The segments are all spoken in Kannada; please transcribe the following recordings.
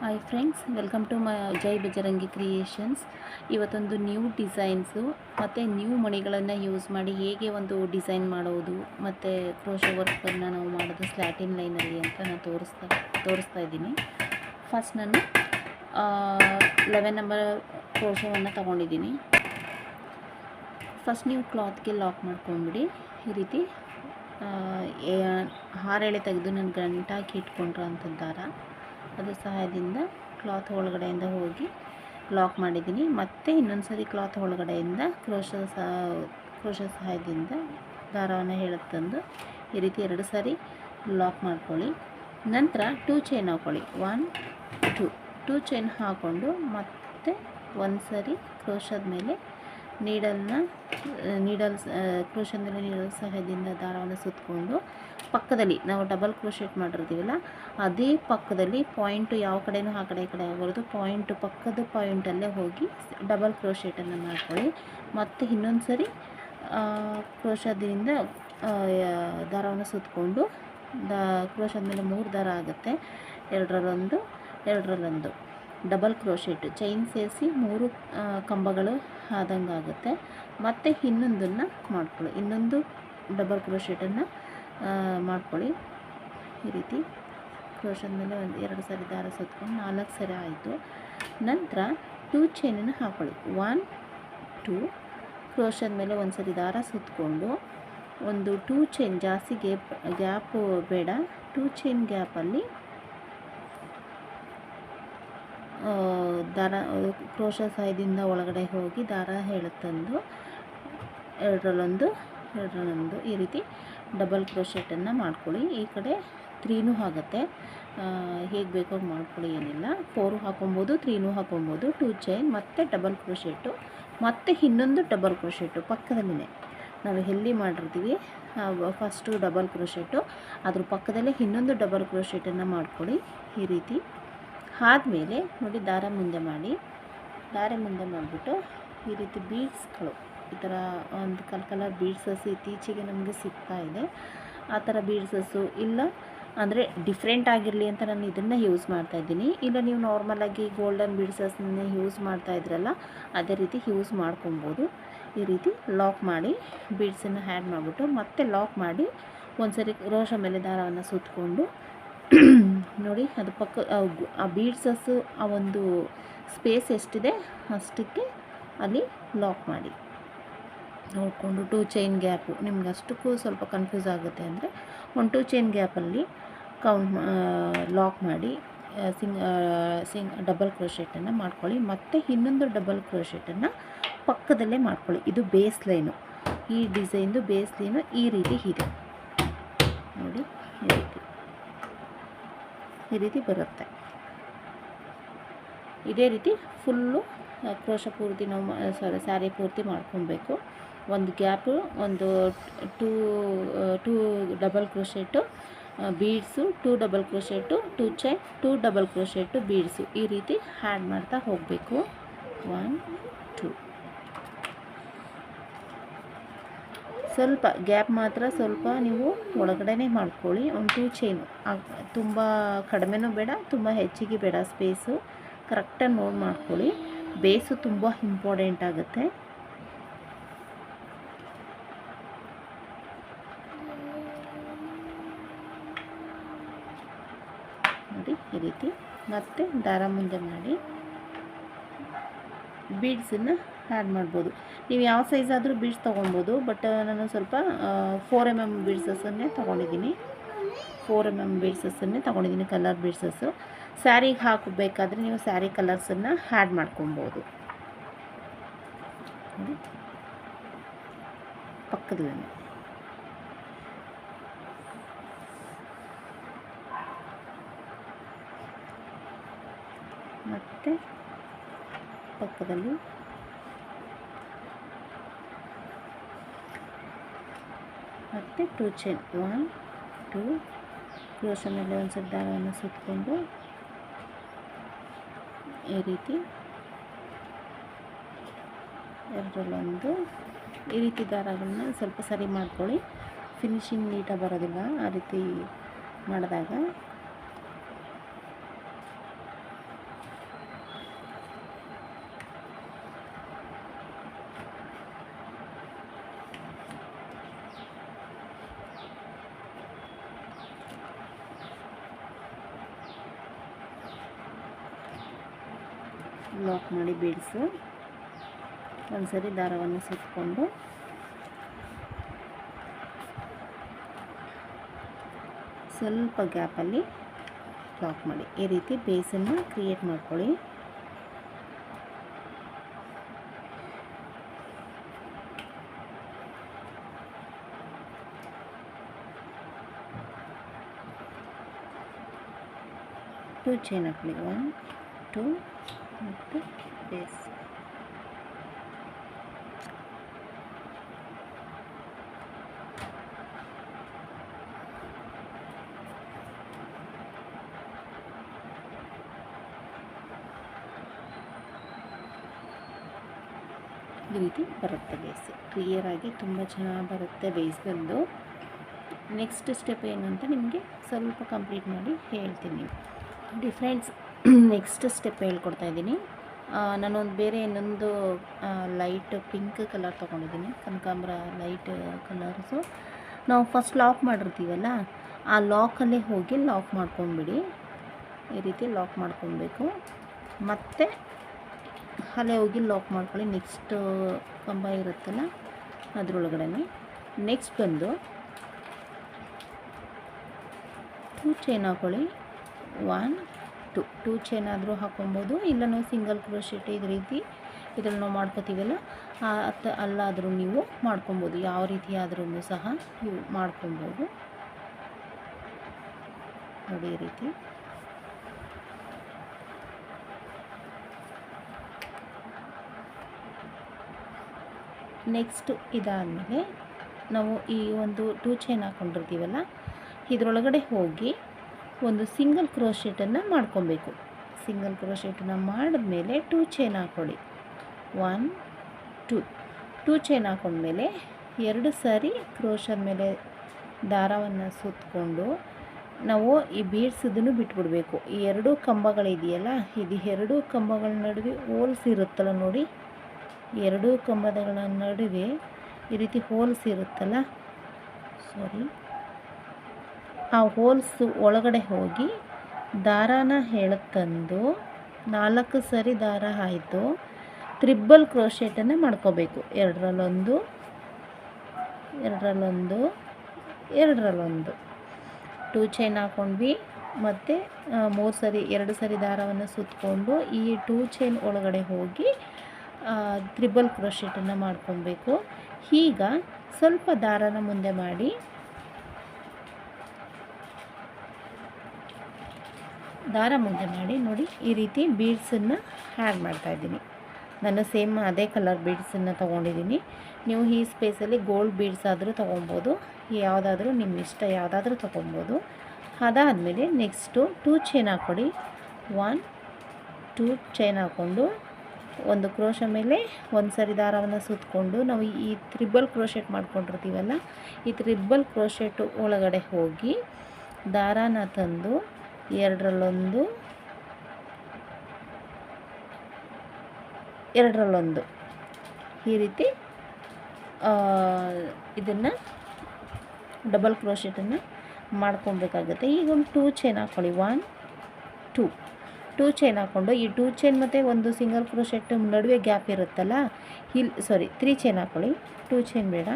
Hi friends, welcome to Jai Bajrangi creations. ಇವತ್ತೊಂದು ನ್ಯೂ ಡಿಸೈನ್ಸು ಮತ್ತು ನ್ಯೂ ಮಣಿಗಳನ್ನು ಯೂಸ್ ಮಾಡಿ ಹೇಗೆ ಒಂದು ಡಿಸೈನ್ ಮಾಡೋದು ಮತ್ತು ಕ್ರೋಶೋ ವರ್ಕನ್ನು ನಾವು ಮಾಡೋದು ಸ್ಲ್ಯಾಟಿನ್ ಲೈನಲ್ಲಿ ಅಂತ ನಾನು ತೋರಿಸ್ತಾ ಇದ್ದೀನಿ. ಫಸ್ಟ್ ನಾನು 11 ನಂಬರ್ ಕ್ರೋಶೋವನ್ನು ತೊಗೊಂಡಿದ್ದೀನಿ. ಫಸ್ಟ್ ನೀವು ಕ್ಲಾತ್ಗೆ ಲಾಕ್ ಮಾಡ್ಕೊಂಡ್ಬಿಡಿ. ಈ ರೀತಿ 6 ಎಳೆ ತೆಗೆದು ನಾನು ಗಂಟಾಕಿ ಇಟ್ಕೊಂಡ್ರೆ ಅಂಥದ್ದು ದಾರ, ಅದರ ಸಹಾಯದಿಂದ ಕ್ಲಾತ್ ಒಳಗಡೆಯಿಂದ ಹೋಗಿ ಲಾಕ್ ಮಾಡಿದ್ದೀನಿ. ಮತ್ತು ಇನ್ನೊಂದು ಸರಿ ಕ್ಲಾತ್ ಒಳಗಡೆಯಿಂದ ಕ್ರೋಶ ಸಹಾಯದಿಂದ ದಾರವನ್ನು ಎಳೆದು ಈ ರೀತಿ 2 ಸಾರಿ ಲಾಕ್ ಮಾಡ್ಕೊಳ್ಳಿ. ನಂತರ 2 ಚೈನ್ ಹಾಕ್ಕೊಳ್ಳಿ. 1 2 ಚೈನ್ ಹಾಕ್ಕೊಂಡು ಮತ್ತೆ ಒಂದು ಸರಿ ಕ್ರೋಶದ ಮೇಲೆ ಕ್ರೋಶದ ಮೇಲೆ ನೀಡಲ್ ಸಹಾಯದಿಂದ ದಾರವನ್ನು ಸುತ್ತಕೊಂಡು ಪಕ್ಕದಲ್ಲಿ ನಾವು ಡಬಲ್ ಕ್ರೋಶೆಟ್ ಮಾಡಿರ್ತೀವಲ್ಲ ಅದೇ ಪಕ್ಕದಲ್ಲಿ ಪಾಯಿಂಟು ಯಾವ ಕಡೆನೂ ಆ ಕಡೆ ಆಗಬಾರ್ದು, ಪಕ್ಕದ ಪಾಯಿಂಟಲ್ಲೇ ಹೋಗಿ ಡಬಲ್ ಕ್ರೋಶೆಟನ್ನು ಮಾಡ್ಕೊಳ್ಳಿ. ಮತ್ತು ಇನ್ನೊಂದು ಸರಿ ಕ್ರೋಶದಿಂದ ದಾರವನ್ನು ಸುತ್ತಕೊಂಡು ಕ್ರೋಶದ ಮೇಲೆ 3 ದಾರ ಆಗುತ್ತೆ. ಎರಡರಲ್ಲೊಂದು ಡಬಲ್ ಕ್ರೋಶೆಟ್ ಚೈನ್ ಸೇರಿಸಿ 3 ಕಂಬಗಳು ಆದಂಗೆ ಆಗುತ್ತೆ. ಮತ್ತು ಇನ್ನೊಂದನ್ನು ಮಾಡ್ಕೊಳ್ಳಿ, ಇನ್ನೊಂದು ಡಬಲ್ ಕ್ರೋಶೆಟನ್ನು ಮಾಡ್ಕೊಳ್ಳಿ. ಈ ರೀತಿ ಕ್ರೋಶದ ಮೇಲೆ 2 ಸಾರಿ ದಾರ ಸುತ್ತಕೊಂಡು 4 ಸರಿ ಆಯಿತು. ನಂತರ 2 ಚೈನನ್ನು ಹಾಕ್ಕೊಳ್ಳಿ. 1 2 ಕ್ರೋಶದ ಮೇಲೆ ಒಂದು ಸರಿ ದಾರ ಸುತ್ತಕೊಂಡು ಒಂದು 2 ಚೈನ್, ಜಾಸ್ತಿ ಗ್ಯಾಪು ಬೇಡ, 2 ಚೈನ್ ಗ್ಯಾಪಲ್ಲಿ ದಾರ ಕ್ರೋಶ ಸಹಾಯದಿಂದ ಒಳಗಡೆ ಹೋಗಿ ದಾರ ಎಳೆದು ಎರಡರಲ್ಲೊಂದು ಈ ರೀತಿ ಡಬಲ್ ಕ್ರೋಶೆಟನ್ನು ಮಾಡ್ಕೊಳ್ಳಿ. ಈ ಕಡೆ 3 ಆಗುತ್ತೆ, ಹೇಗೆ ಬೇಕೋ ಮಾಡ್ಕೊಳ್ಳಿ, ಏನಿಲ್ಲ. 4 ಹಾಕೊಬೋದು, 3 ಹಾಕೊಬೋದು. 2 ಚೈನ್ ಮತ್ತು ಡಬಲ್ ಕ್ರೋಶೆಟು ಮತ್ತು ಇನ್ನೊಂದು ಡಬಲ್ ಕ್ರೋಶೆಟು ಪಕ್ಕದಲ್ಲೇ ನಾವು ಎಲ್ಲಿ ಮಾಡಿರ್ತೀವಿ ಫಸ್ಟು ಡಬಲ್ ಕ್ರೋಶೆಟು, ಅದ್ರ ಪಕ್ಕದಲ್ಲೇ ಇನ್ನೊಂದು ಡಬಲ್ ಕ್ರೋಶೆಟನ್ನು ಮಾಡ್ಕೊಳ್ಳಿ. ಈ ರೀತಿ ಆದಮೇಲೆ ನೋಡಿ, ದಾರ ಮುಂದೆ ಮಾಡಿಬಿಟ್ಟು ಈ ರೀತಿ ಬೀಡ್ಸ್ಗಳು, ಈ ಥರ ಒಂದು ಕಲರ್ ಬೀಡ್ಸಸ್ ಇತ್ತೀಚೆಗೆ ನಮಗೆ ಸಿಗ್ತಾ ಇದೆ. ಆ ಥರ ಬೀಡ್ಸಸ್ಸು ಇಲ್ಲ ಅಂದರೆ ಡಿಫ್ರೆಂಟ್ ಆಗಿರಲಿ ಅಂತ ನಾನು ಇದನ್ನು ಯೂಸ್ ಮಾಡ್ತಾಯಿದ್ದೀನಿ. ಇಲ್ಲ ನೀವು ನಾರ್ಮಲಾಗಿ ಗೋಲ್ಡನ್ ಬೀಡ್ಸಸ್ನೇ ಯೂಸ್ ಮಾಡ್ತಾಯಿದ್ರಲ್ಲ, ಅದೇ ರೀತಿ ಯೂಸ್ ಮಾಡ್ಕೊಬೋದು. ಈ ರೀತಿ ಲಾಕ್ ಮಾಡಿ ಬೀಡ್ಸನ್ನು ಆ್ಯಡ್ ಮಾಡಿಬಿಟ್ಟು ಮತ್ತೆ ಲಾಕ್ ಮಾಡಿ ಒಂದು ಸರಿ ರೋಷ ಮೇಲೆ ದಾರವನ್ನು ಸುತ್ತಕೊಂಡು ನೋಡಿ, ಅದು ಆ ಬೀಡ್ಸಸ್ಸು ಆ ಒಂದು ಸ್ಪೇಸ್ ಎಷ್ಟಿದೆ ಅಷ್ಟಕ್ಕೆ ಅಲ್ಲಿ ಲಾಕ್ ಮಾಡಿ ನೋಡಿಕೊಂಡು 2 ಚೈನ್ ಗ್ಯಾಪು, ನಿಮ್ಗೆ ಅಷ್ಟಕ್ಕೂ ಸ್ವಲ್ಪ ಕನ್ಫ್ಯೂಸ್ ಆಗುತ್ತೆ ಅಂದರೆ ಒಂದು 2 ಚೈನ್ ಗ್ಯಾಪಲ್ಲಿ ಲಾಕ್ ಮಾಡಿ ಡಬಲ್ ಕ್ರೋಶೆಟನ್ನು ಮಾಡ್ಕೊಳ್ಳಿ. ಮತ್ತು ಇನ್ನೊಂದು ಡಬಲ್ ಕ್ರೋಶೆಟನ್ನು ಪಕ್ಕದಲ್ಲೇ ಮಾಡ್ಕೊಳ್ಳಿ. ಇದು ಬೇಸ್ ಲೈನು, ಈ ಡಿಸೈನ್ದು ಬೇಸ್ ಲೈನು ಈ ರೀತಿ ಇದೆ ನೋಡಿ. ಈ ರೀತಿ ಬರುತ್ತೆ. ಇದೇ ರೀತಿ ಫುಲ್ಲು ಕ್ರೋಶ ಪೂರ್ತಿ ನಾವು ಸ್ಯಾರಿ ಪೂರ್ತಿ ಮಾಡ್ಕೊಬೇಕು. ಒಂದು ಗ್ಯಾಪು, ಒಂದು 2 double ಕ್ರೋಶೆಟು beads, 2 double ಕ್ರೋಶೆಟು, 2 chain, 2 double ಕ್ರೋಶೆಟು beads, ಈ ರೀತಿ ಆ್ಯಡ್ ಮಾಡ್ತಾ ಹೋಗಬೇಕು. 1 2 ಸ್ವಲ್ಪ ಗ್ಯಾಪ್ ಮಾತ್ರ ಸ್ವಲ್ಪ ನೀವು ಒಳಗಡೆ ಮಾಡ್ಕೊಳ್ಳಿ. ಒಂದು 2 ಚೈನು, ತುಂಬ ಕಡಿಮೆನೂ ಬೇಡ, ತುಂಬ ಹೆಚ್ಚಿಗೆ ಬೇಡ, ಸ್ಪೇಸು ಕರೆಕ್ಟಾಗಿ ನೋಡಿ ಮಾಡ್ಕೊಳ್ಳಿ. ಬೇಸು ತುಂಬ ಇಂಪಾರ್ಟೆಂಟ್ ಆಗುತ್ತೆ. ನೋಡಿ ಈ ರೀತಿ ಮತ್ತೆ ದಾರ ಮುಂದೆ ಮಾಡಿ ಬೀಡ್ಸನ್ನು ಆ್ಯಡ್ ಮಾಡ್ಬೋದು. ನೀವು ಯಾವ ಸೈಜ್ ಆದರೂ ಬೀಡ್ಸ್ ತೊಗೊಬೋದು, ಬಟ್ ನಾನು ಸ್ವಲ್ಪ 4 mm ಬೀಡ್ಸಸ್ಸನ್ನೇ ತೊಗೊಂಡಿದ್ದೀನಿ. 4 mm ಬೀಡ್ಸಸ್ಸನ್ನೇ ತೊಗೊಂಡಿದ್ದೀನಿ, ಕಲರ್ ಬೀಡ್ಸಸ್ಸು. ಸ್ಯಾರಿಗೆ ಹಾಕಬೇಕಾದ್ರೆ ನೀವು ಸ್ಯಾರಿ ಕಲರ್ಸನ್ನು ಆ್ಯಡ್ ಮಾಡ್ಕೊಬೋದು. ನೋಡಿ ಪಕ್ಕದಲ್ಲೇ ಮತ್ತು ಪಕ್ಕದಲ್ಲಿ ಮತ್ತು 2 ಚೈನ್, 1 2 ಕ್ರೋಶ ಮೇಲೆ ಒಂದು ಸರಿ ದಾರವನ್ನು ಸುತ್ತಕೊಂಡು ಈ ರೀತಿ ಎರಡರಲ್ಲೊಂದು ಈ ರೀತಿ ದಾರಗಳನ್ನ ಸ್ವಲ್ಪ ಸರಿ ಮಾಡ್ಕೊಳ್ಳಿ. ಫಿನಿಶಿಂಗ್ ನೀಟಾಗಿ ಬರೋದಿಲ್ಲ ಆ ರೀತಿ ಮಾಡಿದಾಗ. ಲಾಕ್ ಮಾಡಿ ಬೀಡ್ಸು ಒಂದ್ಸರಿ ದಾರವನ್ನು ಸುತ್ತಕೊಂಡು ಸ್ವಲ್ಪ ಗ್ಯಾಪಲ್ಲಿ ಲಾಕ್ ಮಾಡಿ. ಈ ರೀತಿ ಬೇಸನ್ನು ಕ್ರಿಯೇಟ್ ಮಾಡ್ಕೊಳ್ಳಿ. ಟೂ ಚೈನ್ ಹಾಕೊಳ್ಳಿ, 1 2 ಮತ್ತು ಬೇಸ್. ಈ ರೀತಿ ಬರುತ್ತೆ ಬೇಸ್. ಕ್ಲಿಯರಾಗಿ ತುಂಬ ಚೆನ್ನಾಗಿ ಬರುತ್ತೆ ಬೇಸ್ ಬಂದು. ನೆಕ್ಸ್ಟ್ ಸ್ಟೆಪ್ ಏನು ಅಂತ ನಿಮಗೆ ಸ್ವಲ್ಪ ಕಂಪ್ಲೀಟ್ ಮಾಡಿ ಹೇಳ್ತೀನಿ. ಡಿಫ್ರೆಂಟ್ಸ್ ನೆಕ್ಸ್ಟ್ ಸ್ಟೆಪ್ ಹೇಳ್ಕೊಡ್ತಾ ಇದ್ದೀನಿ. ನಾನೊಂದು ಬೇರೆ ಇನ್ನೊಂದು ಲೈಟ್ ಪಿಂಕ್ ಕಲರ್ ತೊಗೊಂಡಿದ್ದೀನಿ, ಕನಕಾಂಬರ ಲೈಟ್ ಕಲರ್ಸು. ನಾವು ಫಸ್ಟ್ ಲಾಕ್ ಮಾಡಿರ್ತೀವಲ್ಲ, ಆ ಲಾಕಲ್ಲೇ ಹೋಗಿ ಲಾಕ್ ಮಾಡ್ಕೊಂಡ್ಬಿಡಿ. ಈ ರೀತಿ ಲಾಕ್ ಮಾಡ್ಕೊಬೇಕು. ಮತ್ತು ಅಲ್ಲೇ ಹೋಗಿ ಲಾಕ್ ಮಾಡ್ಕೊಳ್ಳಿ. ನೆಕ್ಸ್ಟ್ ಕಂಬ ಇರುತ್ತಲ್ಲ ಅದರೊಳಗಡೆ. ನೆಕ್ಸ್ಟ್ ಬಂದು 2 ಚೈನ್ ಹಾಕೊಳ್ಳಿ. 1 2 ಚೈನ್ ಆದರೂ ಹಾಕೊಬೋದು, ಇಲ್ಲ ನಾವು ಸಿಂಗಲ್ ಕ್ರೋಶೆಟ್ ಇದೇ ರೀತಿ ಇದರಲ್ಲಿ ನಾವು ಮಾಡ್ಕೋತೀವಲ್ಲ ಅಲ್ಲಾದರೂ ನೀವು ಮಾಡ್ಕೊಬೋದು. ಯಾವ ರೀತಿ ಆದ್ರೂ ಸಹ ನೀವು ಮಾಡ್ಕೊಬೋದು. ನೋಡಿ ಈ ರೀತಿ. ನೆಕ್ಸ್ಟು ಇದಾದಮೇಲೆ ನಾವು ಈ ಒಂದು 2 ಚೈನ್ ಹಾಕ್ಕೊಂಡಿರ್ತೀವಲ್ಲ, ಇದರೊಳಗಡೆ ಹೋಗಿ ಒಂದು ಸಿಂಗಲ್ ಕ್ರೋಶೆಟನ್ನು ಮಾಡ್ಕೊಬೇಕು. ಸಿಂಗಲ್ ಕ್ರೋಶೆಟನ್ನು ಮಾಡಿದ್ಮೇಲೆ 2 ಚೈನ್ ಹಾಕ್ಕೊಳ್ಳಿ. 1 2 ಚೈನ್ ಹಾಕೊಂಡ್ಮೇಲೆ 2 ಸಾರಿ ಕ್ರೋಶದ ಮೇಲೆ ದಾರವನ್ನು ಸುತ್ತಕೊಂಡು ನಾವು ಈ ಬೀಡ್ಸ್ ಇದನ್ನು ಬಿಟ್ಬಿಡಬೇಕು. ಈ 2 ಕಂಬಗಳಿದೆಯಲ್ಲ, ಇದು 2 ಕಂಬಗಳ ನಡುವೆ ಹೋಲ್ಸ್ ಇರುತ್ತಲ್ಲ ನೋಡಿ, 2 ಕಂಬಗಳ ನಡುವೆ ಈ ರೀತಿ ಹೋಲ್ಸ್ ಇರುತ್ತಲ್ಲ, ಆ ಹೋಲ್ಸ್ ಒಳಗಡೆ ಹೋಗಿ ದಾರಾನ ಎಳೆತಂದು 4 ಸರಿ ದಾರ ಆಯಿತು, ತ್ರಿಬಲ್ ಕ್ರೋಶೆಟನ್ನು ಮಾಡ್ಕೋಬೇಕು. 2ರಲ್ಲೊಂದು 2ರಲ್ಲೊಂದು 2ರಲ್ಲೊಂದು 2 ಚೈನ್ ಹಾಕ್ಕೊಂಡ್ವಿ. ಮತ್ತು 3 ಸರಿ 2 ಸರಿ ದಾರವನ್ನು ಸುತ್ತಕೊಂಡು ಈ 2 ಚೈನ್ ಒಳಗಡೆ ಹೋಗಿ ತ್ರಿಬಲ್ ಕ್ರೋಶೆಟನ್ನು ಮಾಡ್ಕೊಬೇಕು. ಈಗ ಸ್ವಲ್ಪ ದಾರನ ಮುಂದೆ ಮಾಡಿ ನೋಡಿ ಈ ರೀತಿ ಬೀಡ್ಸನ್ನು ಆ್ಯಡ್ ಮಾಡ್ತಾಯಿದ್ದೀನಿ. ನಾನು ಸೇಮ್ ಅದೇ ಕಲರ್ ಬೀಡ್ಸನ್ನು ತೊಗೊಂಡಿದ್ದೀನಿ. ನೀವು ಈ ಸ್ಪೇಸಲ್ಲಿ ಗೋಲ್ಡ್ ಬೀಡ್ಸ್ ಆದರೂ ತೊಗೊಬೋದು, ಯಾವುದಾದ್ರೂ ನಿಮ್ಮ ಇಷ್ಟ ಯಾವುದಾದ್ರೂ ತೊಗೊಬೋದು. ಅದಾದಮೇಲೆ ನೆಕ್ಸ್ಟು 2 ಚೈನ್ ಹಾಕ್ಕೊಡಿ. 1 2 ಚೈನ್ ಹಾಕ್ಕೊಂಡು ಒಂದು ಕ್ರೋಶ ಮೇಲೆ ಒಂದು ಸರಿ ದಾರವನ್ನು ಸುತ್ತಕೊಂಡು ನಾವು ಈ ತ್ರಿಬಲ್ ಕ್ರೋಶೆಟ್ ಮಾಡ್ಕೊಂಡಿರ್ತೀವಲ್ಲ, ಈ ತ್ರಿಬಲ್ ಕ್ರೋಶೆಟ್ ಒಳಗಡೆ ಹೋಗಿ ದಾರಾನ ತಂದು 2ರಲ್ಲೊಂದು 2ರಲ್ಲೊಂದು ಈ ರೀತಿ ಇದನ್ನು ಡಬಲ್ ಕ್ರೋಶೆಟನ್ನು ಮಾಡ್ಕೊಬೇಕಾಗುತ್ತೆ. ಈಗ ಒಂದು 2 ಚೈನ್ ಹಾಕ್ಕೊಳ್ಳಿ. 1 2 ಚೈನ್ ಹಾಕ್ಕೊಂಡು ಈ 2 ಚೈನ್ ಮತ್ತು ಒಂದು ಸಿಂಗಲ್ ಕ್ರೋಶೆಟ್ ನಡುವೆ ಗ್ಯಾಪ್ ಇರುತ್ತಲ್ಲ, 3 ಚೈನ್ ಹಾಕ್ಕೊಳ್ಳಿ. 2 ಚೈನ್ ಬೇಡ.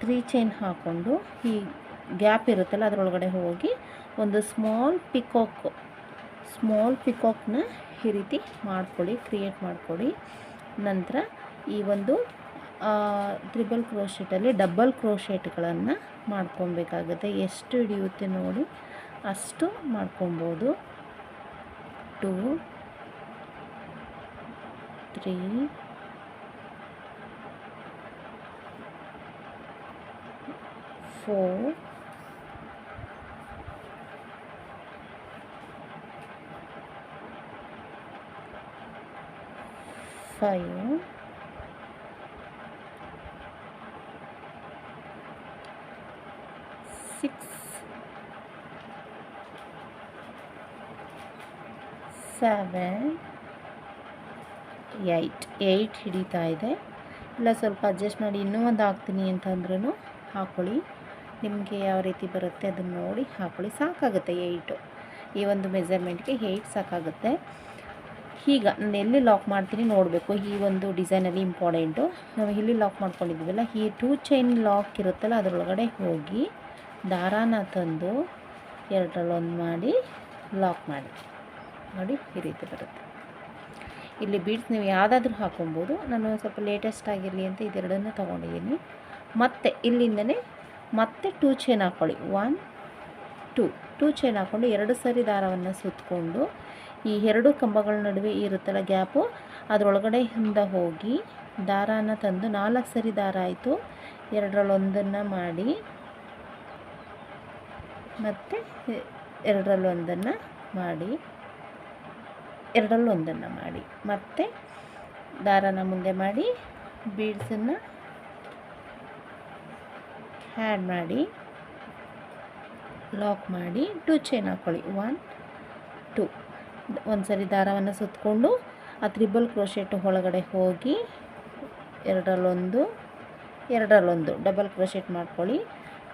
ತ್ರೀ ಚೈನ್ ಹಾಕ್ಕೊಂಡು ಈ ಗ್ಯಾಪ್ ಇರುತ್ತಲ್ಲ ಅದರೊಳಗಡೆ ಹೋಗಿ ಒಂದು ಸ್ಮಾಲ್ ಪಿಕಾಕ್ನ ಈ ರೀತಿ ಮಾಡ್ಕೊಳ್ಳಿ, ಕ್ರಿಯೇಟ್ ಮಾಡ್ಕೊಳ್ಳಿ. ನಂತರ ಈ ಒಂದು ತ್ರಿಬಲ್ ಕ್ರೋಶೆಟಲ್ಲಿ ಡಬಲ್ ಕ್ರೋಶೆಟ್ಗಳನ್ನು ಮಾಡ್ಕೊಬೇಕಾಗುತ್ತೆ. ಎಷ್ಟು ಹಿಡಿಯುತ್ತೆ ನೋಡಿ ಅಷ್ಟು ಮಾಡ್ಕೊಬೋದು. 2 3 4 5 6 7 8 ಹಿಡಿತಾ ಇದೆ. ಇಲ್ಲ ಸ್ವಲ್ಪ ಅಡ್ಜಸ್ಟ್ ಮಾಡಿ ಇನ್ನೂ ಒಂದು ಹಾಕ್ತೀನಿ ಅಂತಂದ್ರೂ ಹಾಕ್ಕೊಳ್ಳಿ. ನಿಮಗೆ ಯಾವ ರೀತಿ ಬರುತ್ತೆ ಅದನ್ನು ನೋಡಿ ಹಾಕ್ಕೊಳ್ಳಿ. ಸಾಕಾಗುತ್ತೆ 8 ಈ ಒಂದು ಮೆಜರ್ಮೆಂಟ್ಗೆ 8 ಸಾಕಾಗುತ್ತೆ. ಈಗ ನಾನು ಎಲ್ಲಿ ಲಾಕ್ ಮಾಡ್ತೀನಿ ನೋಡಬೇಕು. ಈ ಒಂದು ಡಿಸೈನಲ್ಲಿ ಇಂಪಾರ್ಟೆಂಟು, ನಾವು ಇಲ್ಲಿ ಲಾಕ್ ಮಾಡ್ಕೊಂಡಿದ್ದೀವಲ್ಲ, ಈ 2 ಚೈನ್ ಲಾಕ್ ಇರುತ್ತಲ್ಲ ಅದರೊಳಗಡೆ ಹೋಗಿ ದಾರಾನ ತಂದು 2ರಲ್ಲಿ 1 ಮಾಡಿ ಲಾಕ್ ಮಾಡಿ. ನೋಡಿ ಈ ರೀತಿ ಬರುತ್ತೆ. ಇಲ್ಲಿ ಬೀಡ್ಸ್ ನೀವು ಯಾವುದಾದ್ರೂ ಹಾಕೊಬೋದು. ನಾನು ಸ್ವಲ್ಪ ಲೇಟೆಸ್ಟ್ ಆಗಿರಲಿ ಅಂತ ಇದೆರಡನ್ನು ತೊಗೊಂಡಿದ್ದೀನಿ. ಮತ್ತು ಇಲ್ಲಿಂದನೇ ಮತ್ತೆ 2 ಚೈನ್ ಹಾಕ್ಕೊಳ್ಳಿ. 1 2 ಚೈನ್ ಹಾಕ್ಕೊಂಡು 2 ಸರಿ ದಾರವನ್ನು ಸುತ್ತಕೊಂಡು ಈ 2 ಕಂಬಗಳ ನಡುವೆ ಇರುತ್ತಲ್ಲ ಗ್ಯಾಪು, ಅದರೊಳಗಡೆಯಿಂದ ಹೋಗಿ ದಾರಾನ ತಂದು 4 ಸರಿ ದಾರ ಆಯಿತು. 2ರಲ್ಲಿ 1 ಮಾಡಿ ಮತ್ತು 2ರಲ್ಲಿ 1 ಮಾಡಿ 2ರಲ್ಲಿ 1 ಮಾಡಿ ಮತ್ತು ದಾರಾನ ಮುಂದೆ ಮಾಡಿ ಬೀಡ್ಸನ್ನು ಆ್ಯಡ್ ಮಾಡಿ ಲಾಕ್ ಮಾಡಿ 2 ಚೈನ್ ಹಾಕ್ಕೊಳ್ಳಿ. 1 2 ಒಂದು ಸರಿ ದಾರವನ್ನು ಸುತ್ತಕೊಂಡು ಆ ತ್ರಿಬಲ್ ಕ್ರೋಶೆಟ್ ಒಳಗಡೆ ಹೋಗಿ 2ರಲ್ಲಿ 1 2ರಲ್ಲಿ 1 ಡಬಲ್ ಕ್ರೋಶೆಟ್ ಮಾಡ್ಕೊಳ್ಳಿ.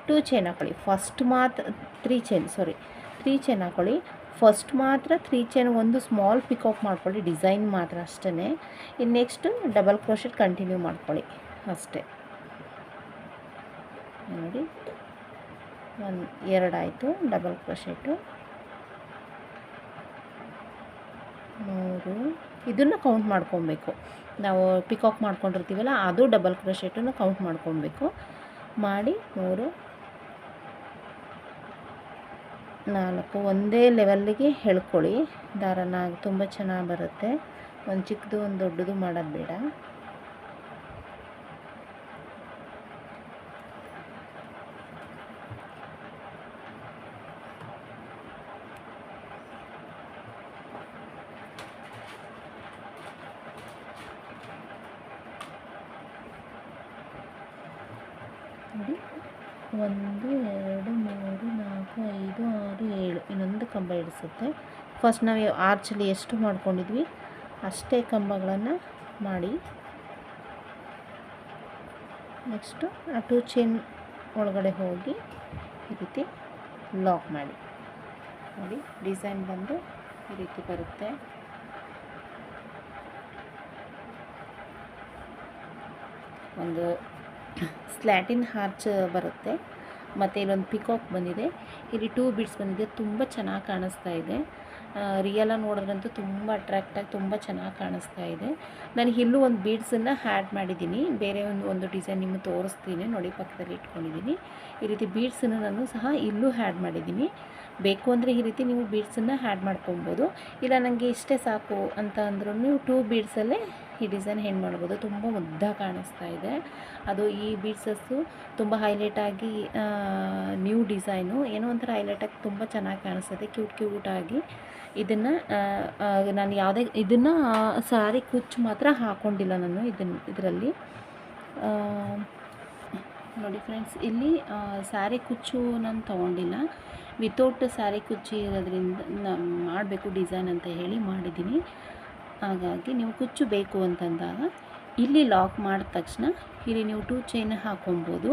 2 ಚೈನ್ ಹಾಕ್ಕೊಳ್ಳಿ. ಫಸ್ಟ್ ಮಾತ್ರ 3 ಚೈನ್ ಹಾಕ್ಕೊಳ್ಳಿ. ಫಸ್ಟ್ ಮಾತ್ರ 3 ಚೈನ್ ಒಂದು ಸ್ಮಾಲ್ ಪಿಕಾಕ್ ಮಾಡ್ಕೊಳ್ಳಿ, ಡಿಸೈನ್ ಮಾತ್ರ ಅಷ್ಟೇ. ಇನ್ನು ನೆಕ್ಸ್ಟು ಡಬಲ್ ಕ್ರೋಶೆಟ್ ಕಂಟಿನ್ಯೂ ಮಾಡ್ಕೊಳ್ಳಿ ಅಷ್ಟೇ. ನೋಡಿ 2 ಆಯಿತು ಡಬಲ್ ಕ್ರೋಶೆಟ್ಟು. 3 ಇದನ್ನು ಕೌಂಟ್ ಮಾಡ್ಕೊಬೇಕು. ನಾವು ಪಿಕಾಕ್ ಮಾಡ್ಕೊಂಡಿರ್ತೀವಲ್ಲ ಅದು ಡಬಲ್ ಕ್ರೋಶೆಟನ್ನು ಕೌಂಟ್ ಮಾಡ್ಕೊಬೇಕು. ಮಾಡಿ 3 4 ಒಂದೇ ಲೆವೆಲ್ಲಿಗೆ ಎಳ್ಕೊಳ್ಳಿ. ದಾರನ ತುಂಬ ಚೆನ್ನಾಗಿ ಬರುತ್ತೆ. ಒಂದು ಚಿಕ್ಕದು ಒಂದು ದೊಡ್ಡದು ಮಾಡೋದು ಬೇಡ. ನೋಡಿ 1 2 3 4 5 6 7 ಇನ್ನೊಂದು ಕಂಬ ಇಡಿಸುತ್ತೆ. ಫಸ್ಟ್ ನಾವು ಆರ್ಚಲ್ಲಿ ಎಷ್ಟು ಮಾಡ್ಕೊಂಡಿದ್ವಿ ಅಷ್ಟೇ ಕಂಬಗಳನ್ನು ಮಾಡಿ ನೆಕ್ಸ್ಟು ಆ 2 ಚೈನ್ ಒಳಗಡೆ ಹೋಗಿ ಈ ರೀತಿ ಲಾಕ್ ಮಾಡಿ. ನೋಡಿ ಡಿಸೈನ್ ಬಂದು ಈ ರೀತಿ ಬರುತ್ತೆ. ಒಂದು ಸ್ಲ್ಯಾಟಿನ್ ಆರ್ಚ್ ಬರುತ್ತೆ ಮತ್ತು ಇಲ್ಲೊಂದು ಪಿಕಾಕ್ ಬಂದಿದೆ. ಇಲ್ಲಿ 2 ಬೀಡ್ಸ್ ಬಂದಿದೆ. ತುಂಬ ಚೆನ್ನಾಗಿ ಕಾಣಿಸ್ತಾ ಇದೆ. ರಿಯಲಾಗಿ ನೋಡಿದ್ರಂತೂ ತುಂಬ ಅಟ್ರಾಕ್ಟಾಗಿ ತುಂಬ ಚೆನ್ನಾಗಿ ಕಾಣಿಸ್ತಾ ಇದೆ. ನಾನು ಇಲ್ಲೂ ಒಂದು ಬೀಡ್ಸನ್ನು ಆ್ಯಡ್ ಮಾಡಿದ್ದೀನಿ. ಬೇರೆ ಒಂದು ಡಿಸೈನ್ ನಿಮಗೆ ತೋರಿಸ್ತೀನಿ ನೋಡಿ, ಪಕ್ಕದಲ್ಲಿ ಇಟ್ಕೊಂಡಿದ್ದೀನಿ. ಈ ರೀತಿ ಬೀಡ್ಸನ್ನು ನಾನು ಸಹ ಇಲ್ಲೂ ಆ್ಯಡ್ ಮಾಡಿದ್ದೀನಿ. ಬೇಕು ಅಂದರೆ ಈ ರೀತಿ ನೀವು ಬೀಡ್ಸನ್ನು ಆ್ಯಡ್ ಮಾಡ್ಕೊಬೋದು. ಇಲ್ಲ ನನಗೆ ಇಷ್ಟೇ ಸಾಕು ಅಂತ ಅಂದ್ರೂ ನೀವು 2 ಬೀಡ್ಸಲ್ಲೇ ಈ ಡಿಸೈನ್ ಹೆಂಗೆ ಮಾಡ್ಬೋದು. ತುಂಬ ಉದ್ದ ಕಾಣಿಸ್ತಾ ಇದೆ. ಅದು ಈ ಬೀಡ್ಸಸ್ಸು ತುಂಬ ಹೈಲೈಟಾಗಿ ನ್ಯೂ ಡಿಸೈನು ಏನೋ ಒಂಥರ ಹೈಲೈಟಾಗಿ ತುಂಬ ಚೆನ್ನಾಗಿ ಕಾಣಿಸ್ತದೆ, ಕ್ಯೂಟಾಗಿ. ಇದನ್ನು ನಾನು ಇದನ್ನು ಸಾರಿ ಕುಚ್ಚು ಮಾತ್ರ ಹಾಕ್ಕೊಂಡಿಲ್ಲ ನಾನು ಇದರಲ್ಲಿ. ನೋಡಿ ಫ್ರೆಂಡ್ಸ್, ಇಲ್ಲಿ ಸ್ಯಾರಿ ಕುಚ್ಚು ನಾನು ತೊಗೊಂಡಿಲ್ಲ. ವಿತೌಟ್ ಸ್ಯಾರಿ ಕುಚ್ಚು ಇರೋದ್ರಿಂದ ಮಾಡಬೇಕು ಡಿಸೈನ್ ಅಂತ ಹೇಳಿ ಮಾಡಿದ್ದೀನಿ. ಹಾಗಾಗಿ ನೀವು ಕುಚ್ಚು ಬೇಕು ಅಂತಂದಾಗ ಇಲ್ಲಿ ಲಾಕ್ ಮಾಡಿದ ತಕ್ಷಣ ಇಲ್ಲಿ ನೀವು 2 ಚೈನ್ ಹಾಕೊಬೋದು.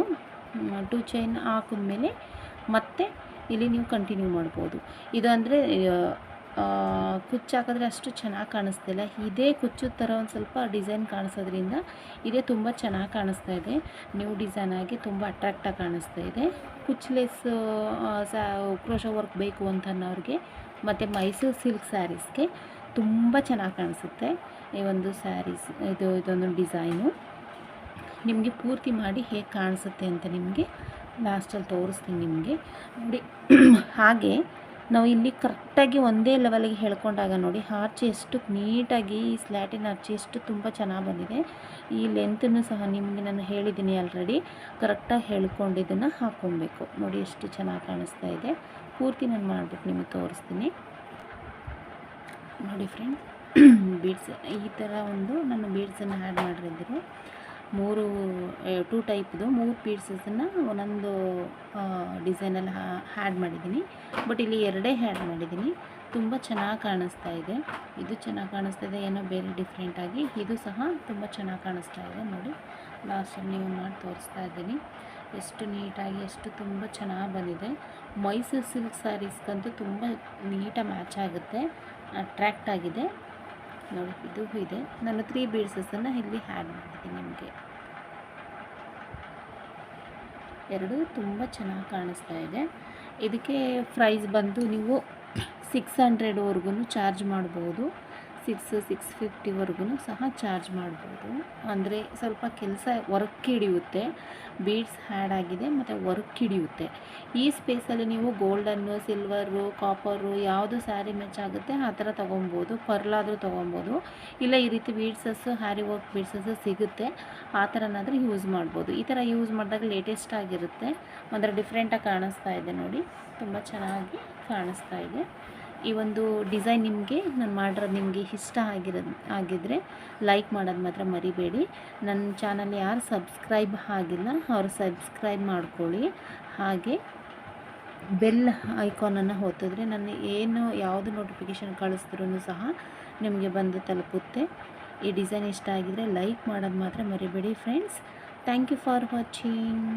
2 ಚೈನ್ ಹಾಕಿದ್ಮೇಲೆ ಮತ್ತೆ ಇಲ್ಲಿ ನೀವು ಕಂಟಿನ್ಯೂ ಮಾಡ್ಬೋದು. ಇದು ಅಂದರೆ ಕುಚ್ಚು ಹಾಕಿದ್ರೆ ಅಷ್ಟು ಚೆನ್ನಾಗಿ ಕಾಣಿಸ್ತಿಲ್ಲ. ಇದೇ ಕುಚ್ಚು ಥರ ಒಂದು ಸ್ವಲ್ಪ ಡಿಸೈನ್ ಕಾಣಿಸೋದ್ರಿಂದ ಇದೇ ತುಂಬ ಚೆನ್ನಾಗಿ ಕಾಣಿಸ್ತಾ ಇದೆ. ನ್ಯೂ ಡಿಸೈನ್ ಆಗಿ ತುಂಬ ಅಟ್ರಾಕ್ಟಾಗಿ ಕಾಣಿಸ್ತಾ ಇದೆ. ಕುಚ್ಲೆಸ್ ಕ್ರೋಶೋ ವರ್ಕ್ ಬೇಕು ಅಂತ ಅನ್ನೋರಿಗೆ ಮತ್ತು ಮೈಸೂರು ಸಿಲ್ಕ್ ಸ್ಯಾರೀಸ್ಗೆ ತುಂಬ ಚೆನ್ನಾಗಿ ಕಾಣಿಸುತ್ತೆ ಈ ಒಂದು ಸ್ಯಾರೀಸ್. ಇದೊಂದು ಡಿಸೈನು ನಿಮಗೆ ಪೂರ್ತಿ ಮಾಡಿ ಹೇಗೆ ಕಾಣಿಸುತ್ತೆ ಅಂತ ನಿಮಗೆ ಲಾಸ್ಟಲ್ಲಿ ತೋರಿಸ್ತೀನಿ ನಿಮಗೆ ನೋಡಿ. ಹಾಗೆ ನಾವು ಇಲ್ಲಿ ಕರೆಕ್ಟಾಗಿ ಒಂದೇ ಲೆವೆಲ್ಗೆ ಹೇಳ್ಕೊಂಡಾಗ ನೋಡಿ ಆರ್ಚ್ ಎಷ್ಟು ನೀಟಾಗಿ, ಈ ಸ್ಲ್ಯಾಟಿನ ಆರ್ಚ್ ಎಷ್ಟು ತುಂಬ ಚೆನ್ನಾಗಿ ಬಂದಿದೆ. ಈ ಲೆಂತನ್ನು ಸಹ ನಿಮಗೆ ನಾನು ಹೇಳಿದ್ದೀನಿ ಆಲ್ರೆಡಿ. ಕರೆಕ್ಟಾಗಿ ಹೇಳ್ಕೊಂಡಿದ್ದನ್ನು ಹಾಕ್ಕೊಬೇಕು. ನೋಡಿ ಎಷ್ಟು ಚೆನ್ನಾಗಿ ಕಾಣಿಸ್ತಾ ಇದೆ. ಪೂರ್ತಿ ನಾನು ಮಾಡಿಬಿಟ್ಟು ನಿಮಗೆ ತೋರಿಸ್ತೀನಿ ನೋಡಿ ಫ್ರೆಂಡ್ಸ್. ಬೀಡ್ಸ್ ಈ ಥರ ನಾನು ಬೀಡ್ಸನ್ನು ಆ್ಯಡ್ ಮಾಡಿರಿದ್ರು. 2 ಟೈಪ್ದು 3 ಪೀಸಸನ್ನು ಒಂದೊಂದು ಡಿಸೈನಲ್ಲಿ ಆ್ಯಡ್ ಮಾಡಿದ್ದೀನಿ. ಬಟ್ ಇಲ್ಲಿ 2 ಆ್ಯಡ್ ಮಾಡಿದ್ದೀನಿ. ತುಂಬ ಚೆನ್ನಾಗಿ ಕಾಣಿಸ್ತಾ ಇದೆ. ಇದು ಚೆನ್ನಾಗಿ ಕಾಣಿಸ್ತಾ ಇದೆ, ಏನೋ ಬೇರೆ ಡಿಫ್ರೆಂಟಾಗಿ. ಇದು ಸಹ ತುಂಬ ಚೆನ್ನಾಗಿ ಕಾಣಿಸ್ತಾ ಇದೆ ನೋಡಿ. ಲಾಸ್ಟಲ್ಲಿ ನೀವು ಮಾಡಿ ತೋರಿಸ್ತಾ ಇದ್ದೀನಿ. ಎಷ್ಟು ನೀಟಾಗಿ ಎಷ್ಟು ತುಂಬ ಚೆನ್ನಾಗಿ ಬಂದಿದೆ. ಮೈಸೂರು ಸಿಲ್ಕ್ ಸ್ಯಾರೀಸ್ಗಂತೂ ತುಂಬ ನೀಟಾಗಿ ಮ್ಯಾಚ್ ಆಗುತ್ತೆ, ಅಟ್ರ್ಯಾಕ್ಟ್ ಆಗಿದೆ ನೋಡಿ. ಇದು ಇದೆ, ನಾನು 3 ಬೀಡ್ಸನ್ನು ಇಲ್ಲಿ ಆ್ಯಡ್ ಮಾಡಿದ್ದೀನಿ. ನಿಮಗೆ ಎರಡು ತುಂಬ ಚೆನ್ನಾಗಿ ಕಾಣಿಸ್ತಾ ಇದೆ. ಇದಕ್ಕೆ ಪ್ರೈಸ್ ಬಂದು ನೀವು 600ವರೆಗೂ ಚಾರ್ಜ್ ಮಾಡ್ಬೋದು, 650ವರೆಗೂ ಸಹ ಚಾರ್ಜ್ ಮಾಡ್ಬೋದು. ಅಂದರೆ ಸ್ವಲ್ಪ ಕೆಲಸ ವರ್ಕ್ ಹಿಡಿಯುತ್ತೆ, ಬೀಡ್ಸ್ ಆ್ಯಡ್ ಆಗಿದೆ ಮತ್ತು ವರ್ಕ್ ಹಿಡಿಯುತ್ತೆ. ಈ ಸ್ಪೇಸಲ್ಲಿ ನೀವು ಗೋಲ್ಡನ್ನು, ಸಿಲ್ವರು, ಕಾಪರು ಯಾವುದು ಸ್ಯಾರಿ ಮ್ಯಾಚ್ ಆಗುತ್ತೆ ಆ ಥರ ತೊಗೊಬೋದು. ಪರ್ಲಾದರೂ ತೊಗೊಬೋದು, ಇಲ್ಲ ಈ ರೀತಿ ಬೀಡ್ಸಸ್ಸು ಹ್ಯಾರಿ ವರ್ಕ್ ಬೀಡ್ಸಸ್ಸು ಸಿಗುತ್ತೆ, ಆ ಥರನಾದರೂ ಯೂಸ್ ಮಾಡ್ಬೋದು. ಈ ಥರ ಯೂಸ್ ಮಾಡಿದಾಗ ಲೇಟೆಸ್ಟ್ ಆಗಿರುತ್ತೆ, ಅಂದರೆ ಡಿಫ್ರೆಂಟಾಗಿ ಕಾಣಿಸ್ತಾ ಇದೆ ನೋಡಿ, ತುಂಬ ಚೆನ್ನಾಗಿ ಕಾಣಿಸ್ತಾ ಇದೆ. ಈ ಒಂದು ಡಿಸೈನ್ ನಿಮಗೆ ನಾನು ಮಾಡಿರೋದು ನಿಮಗೆ ಇಷ್ಟ ಆಗಿದ್ದರೆ ಲೈಕ್ ಮಾಡೋದು ಮಾತ್ರ ಮರಿಬೇಡಿ. ನನ್ನ ಚಾನಲ್ ಯಾರು ಸಬ್ಸ್ಕ್ರೈಬ್ ಆಗಿಲ್ಲ ಅವರು ಸಬ್ಸ್ಕ್ರೈಬ್ ಮಾಡ್ಕೊಳ್ಳಿ. ಹಾಗೆ ಬೆಲ್ ಐಕಾನನ್ನು ಒತ್ತಿದ್ರೆ ನಾನು ಯಾವುದು ನೋಟಿಫಿಕೇಷನ್ ಕಳಿಸಿದ್ರೂ ಸಹ ನಿಮಗೆ ಬಂದು ತಲುಪುತ್ತೆ. ಈ ಡಿಸೈನ್ ಇಷ್ಟ ಆಗಿದರೆ ಲೈಕ್ ಮಾಡೋದು ಮಾತ್ರ ಮರಿಬೇಡಿ friends. Thank you for watching.